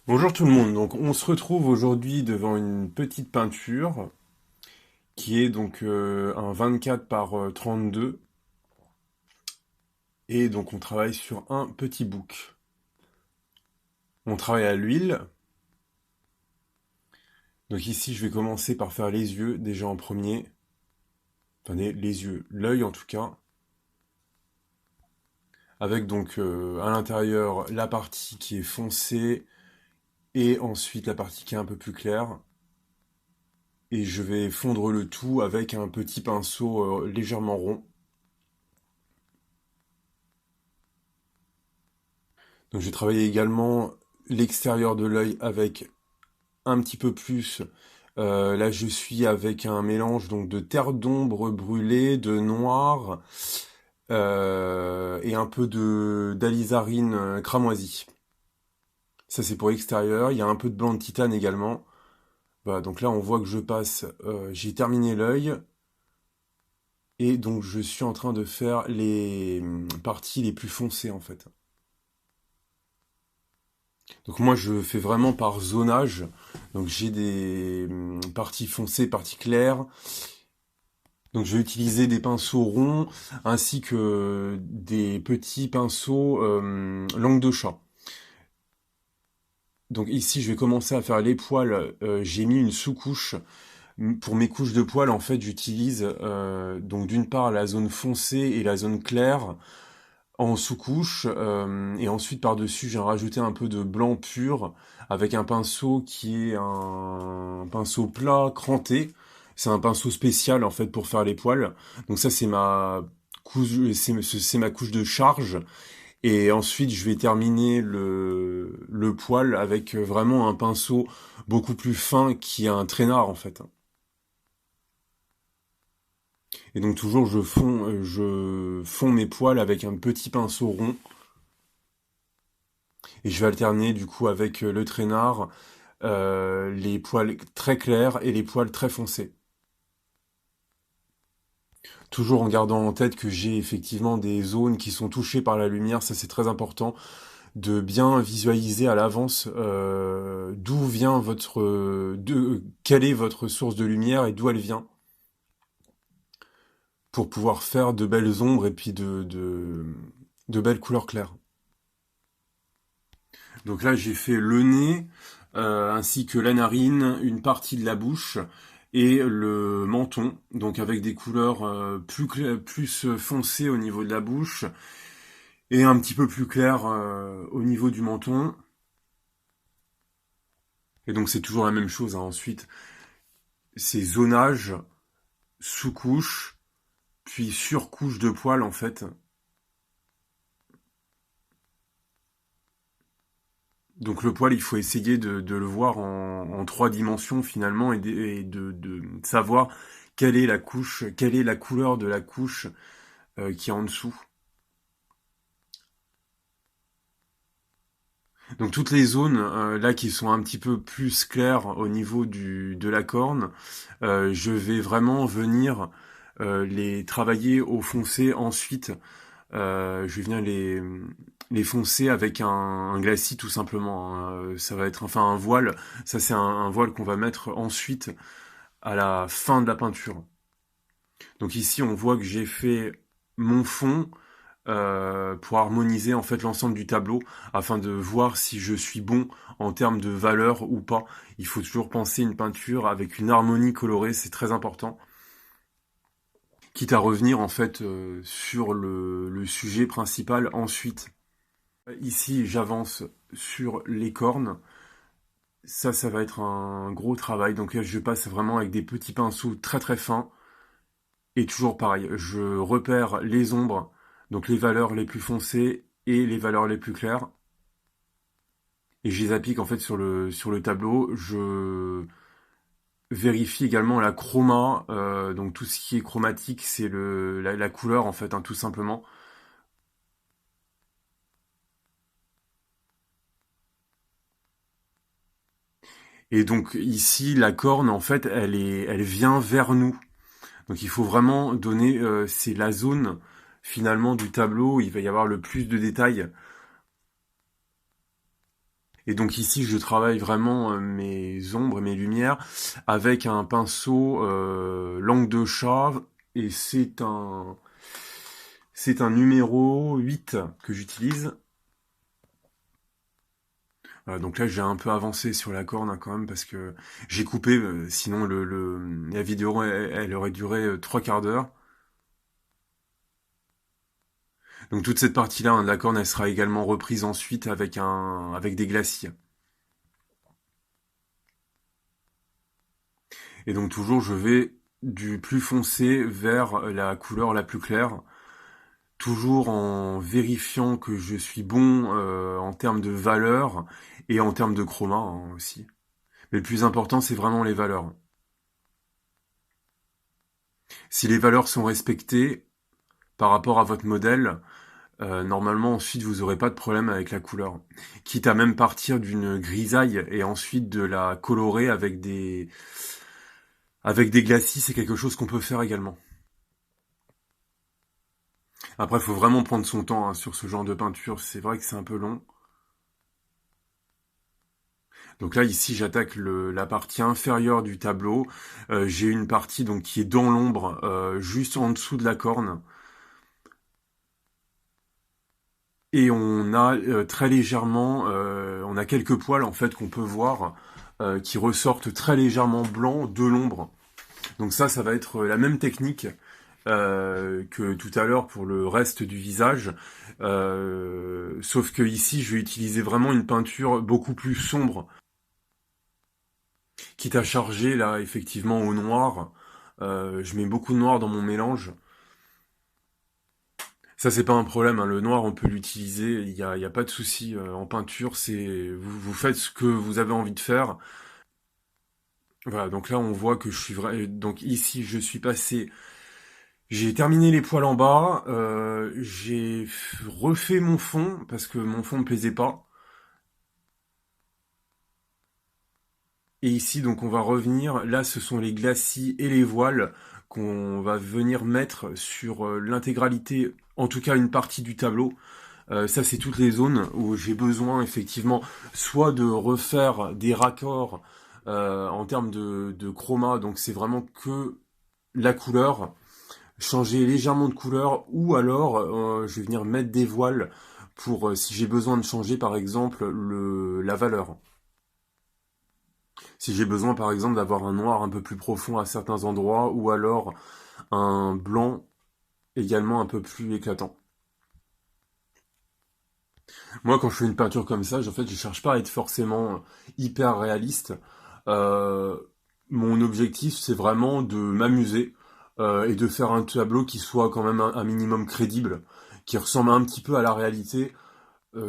Bonjour tout le monde, donc on se retrouve aujourd'hui devant une petite peinture qui est donc un 24 par 32 et donc on travaille sur un petit book. On travaille à l'huile, donc ici je vais commencer par faire les yeux déjà en premier, enfin les yeux, l'œil en tout cas, avec donc à l'intérieur la partie qui est foncée et ensuite la partie qui est un peu plus claire. Et je vais fondre le tout avec un petit pinceau légèrement rond. Donc j'ai travaillé également l'extérieur de l'œil avec un petit peu plus. Là je suis avec un mélange donc de terre d'ombre brûlée, de noir et un peu de d'alizarine cramoisie. Ça c'est pour l'extérieur. Il y a un peu de blanc de titane également. Voilà, donc là on voit que je passe. J'ai terminé l'œil et donc je suis en train de faire les parties les plus foncées en fait. Donc moi je fais vraiment par zonage. Donc j'ai des parties foncées, parties claires. Donc je vais utiliser des pinceaux ronds ainsi que des petits pinceaux langue de chat. Donc ici je vais commencer à faire les poils. J'ai mis une sous-couche. Pour mes couches de poils en fait j'utilise donc d'une part la zone foncée et la zone claire en sous-couche, et ensuite par-dessus j'ai rajouté un peu de blanc pur avec un pinceau qui est un pinceau plat cranté. C'est un pinceau spécial en fait pour faire les poils. Donc ça c'est ma couche, c'est ma couche de charge. Et ensuite je vais terminer le poil avec vraiment un pinceau beaucoup plus fin qui est un traînard en fait. Et donc toujours je fonds mes poils avec un petit pinceau rond. Et je vais alterner du coup avec le traînard, les poils très clairs et les poils très foncés. Toujours en gardant en tête que j'ai effectivement des zones qui sont touchées par la lumière, ça c'est très important, de bien visualiser à l'avance d'où vient quelle est votre source de lumière et d'où elle vient, pour pouvoir faire de belles ombres et puis de belles couleurs claires. Donc là, j'ai fait le nez, ainsi que la narine, une partie de la bouche et le menton, donc avec des couleurs plus foncées au niveau de la bouche et un petit peu plus claires au niveau du menton. Et donc c'est toujours la même chose, hein. Ensuite, c'est zonage, sous-couche, puis surcouche de poils en fait. Donc le poil, il faut essayer de le voir en trois dimensions finalement et de savoir quelle est la couche, quelle est la couleur de la couche qui est en dessous. Donc toutes les zones là qui sont un petit peu plus claires au niveau de la corne, je vais vraiment venir les travailler au foncé ensuite. Je vais venir les foncer avec un glacis tout simplement, hein. Ça va être enfin un voile. Ça c'est un voile qu'on va mettre ensuite à la fin de la peinture. Donc ici on voit que j'ai fait mon fond pour harmoniser en fait l'ensemble du tableau afin de voir si je suis bon en termes de valeur ou pas. Il faut toujours penser une peinture avec une harmonie colorée, c'est très important. Quitte à revenir en fait sur le sujet principal ensuite. Ici, j'avance sur les cornes. Ça va être un gros travail. Donc là, je passe vraiment avec des petits pinceaux très très fins. Et toujours pareil, je repère les ombres, donc les valeurs les plus foncées et les valeurs les plus claires. Et je les applique en fait sur le tableau. Je vérifie également la chroma. Donc tout ce qui est chromatique, c'est la couleur en fait, hein, tout simplement. Et donc ici, la corne, en fait, elle vient vers nous. Donc il faut vraiment donner, c'est la zone finalement du tableau où il va y avoir le plus de détails. Et donc ici, je travaille vraiment mes ombres et mes lumières avec un pinceau langue de chat, et c'est un numéro 8 que j'utilise. Voilà, donc là, j'ai un peu avancé sur la corne hein, quand même parce que j'ai coupé, sinon la vidéo elle aurait duré 3 quarts d'heure. Donc toute cette partie-là hein, de la corne, elle sera également reprise ensuite avec des glacis. Et donc toujours, je vais du plus foncé vers la couleur la plus claire, toujours en vérifiant que je suis bon en termes de valeur et en termes de chroma hein, aussi. Mais le plus important, c'est vraiment les valeurs. Si les valeurs sont respectées par rapport à votre modèle, normalement ensuite vous n'aurez pas de problème avec la couleur. Quitte à même partir d'une grisaille et ensuite de la colorer avec des glacis, c'est quelque chose qu'on peut faire également. Après, il faut vraiment prendre son temps hein, sur ce genre de peinture. C'est vrai que c'est un peu long. Donc là, ici, j'attaque la partie inférieure du tableau. J'ai une partie donc qui est dans l'ombre, juste en dessous de la corne. Et on a très légèrement, on a quelques poils en fait qu'on peut voir qui ressortent très légèrement blancs de l'ombre. Donc ça va être la même technique que tout à l'heure pour le reste du visage. Sauf que ici, je vais utiliser vraiment une peinture beaucoup plus sombre, quitte à charger là effectivement au noir. Je mets beaucoup de noir dans mon mélange. Ça, c'est pas un problème, hein. Le noir, on peut l'utiliser. Il y a pas de souci en peinture. Vous faites ce que vous avez envie de faire. Voilà. Donc là, on voit que je suis vrai. Donc ici, je suis passé. J'ai terminé les poils en bas. J'ai refait mon fond parce que mon fond me plaisait pas. Et ici, donc, on va revenir. Là, ce sont les glacis et les voiles qu'on va venir mettre sur l'intégralité, en tout cas une partie du tableau. Ça, c'est toutes les zones où j'ai besoin effectivement soit de refaire des raccords en termes de chroma, donc c'est vraiment que la couleur, changer légèrement de couleur, ou alors je vais venir mettre des voiles pour si j'ai besoin de changer par exemple la valeur. Si j'ai besoin par exemple d'avoir un noir un peu plus profond à certains endroits, ou alors un blanc également un peu plus éclatant. Moi, quand je fais une peinture comme ça, en fait, je cherche pas à être forcément hyper réaliste. Euh, Mon objectif, c'est vraiment de m'amuser et de faire un tableau qui soit quand même un minimum crédible, qui ressemble un petit peu à la réalité,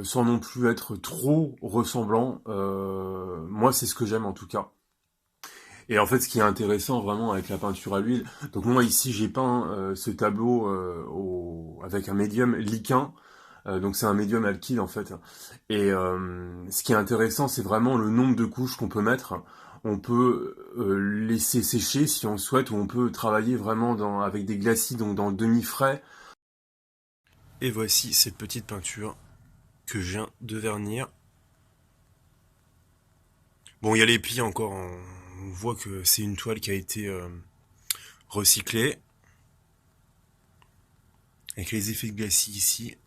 sans non plus être trop ressemblant. Moi, c'est ce que j'aime en tout cas. Et en fait, ce qui est intéressant vraiment avec la peinture à l'huile, donc moi ici j'ai peint ce tableau avec un médium liquin, donc c'est un médium alkyle en fait. Et ce qui est intéressant, c'est vraiment le nombre de couches qu'on peut mettre. On peut laisser sécher si on le souhaite, ou on peut travailler vraiment avec des glacis, donc dans le demi-frais. Et voici cette petite peinture que je viens de vernir. Bon, il y a les plis encore, hein. On voit que c'est une toile qui a été recyclée, avec les effets de glacis ici.